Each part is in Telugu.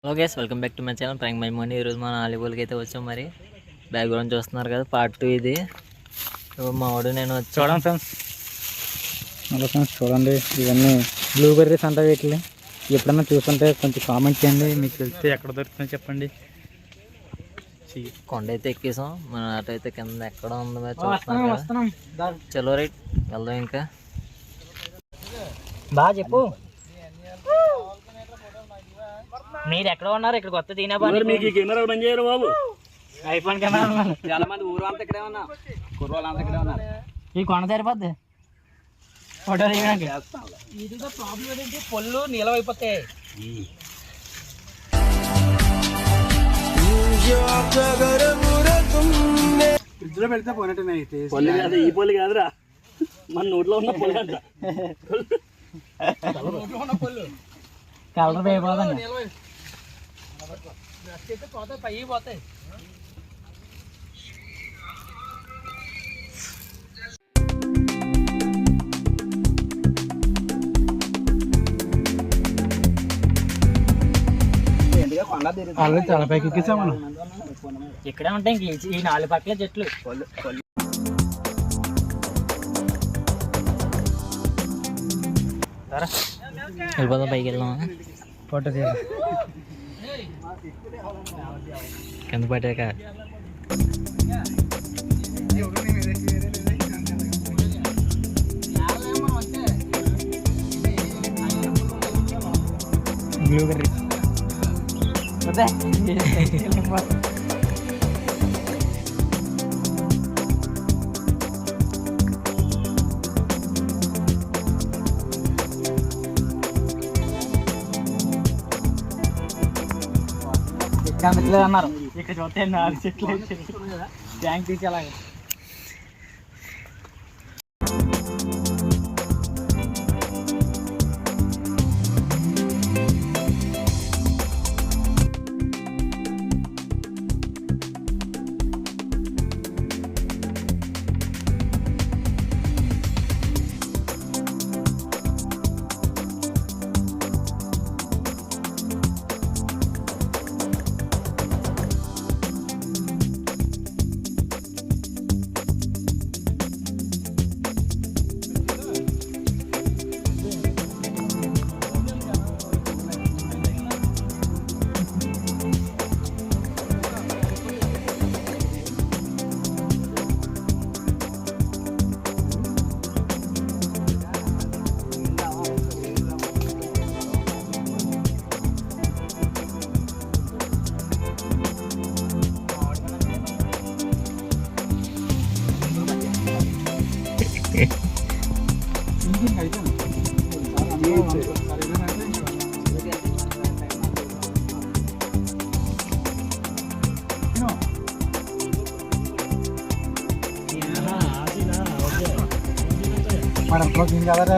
Hello guys, welcome back to my channel prank my money. ఈరోజు మన ఆలీబాల్కి అయితే వచ్చాం. మరి బ్యాక్గ్రౌండ్ చూస్తున్నారు కదా, పార్ట్ 2 ఇది. మా వాడు నేను చూడండి ఫ్రెండ్స్. హలో ఫ్రెండ్స్, చూడండి ఇవన్నీ బ్లూబెర్రీస్ అంట. వీటిని ఎప్పుడన్నా చూస్తుంటే కొంచెం కామెంట్ చేయండి, మీకు తెలిస్తే ఎక్కడ దొరుకుతుందో చెప్పండి. కొండ అయితే ఎక్కేసాం, మన ఆటో అయితే కింద ఎక్కడ ఉందో చూస్తున్నాం. చలో రైట్ వెళ్దాం. ఇంకా బాగా చెప్పు, మీరు ఎక్కడ ఉన్నారు? ఇక్కడ కొత్త తీనా మీకు కెమెరా బంద్ చేయరు బాబు. ఐఫోన్ కెమెరా చాలా మంది ఊరు అంతా ఇక్కడే ఉన్నా, కుర్రోళ్ళు అంతా ఇక్కడే ఉన్నారు. ఈ కొండ సరిపోద్ది ఫోటో తీయడానికి. ఇదిగా ప్రాబ్లం ఏంటంటే పళ్ళు నీలమైపోతాయి. ఫ్రిడ్జ్ లో పెడితే పోయినట్టు పళ్ళు కాదు, ఈ పళ్ళు కాదురా, మన నోట్లో ఉన్న పళ్ళు అంట. కలర్ వేయబోదండి, పై పోతాయి. చాలా పైకి ఎక్కించాం మనం. ఇక్కడే ఉంటాయి ఇంక ఈ 4 పక్కల చెట్లు. వెళ్ళిపోదాం, పైకి వెళ్దాం. ఫోటో తీయాలి కింద పట్టాక. బ్లూబెర్రీ కమిట్లేదు అన్నారు. ఇక్కడ చూస్తే 4 చెట్లు ట్యాంక్ తీసేలాగా. మేడం క్లోజింగ్ కదా,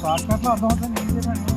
షార్ట్ కట్లో అర్థమవుతుంది.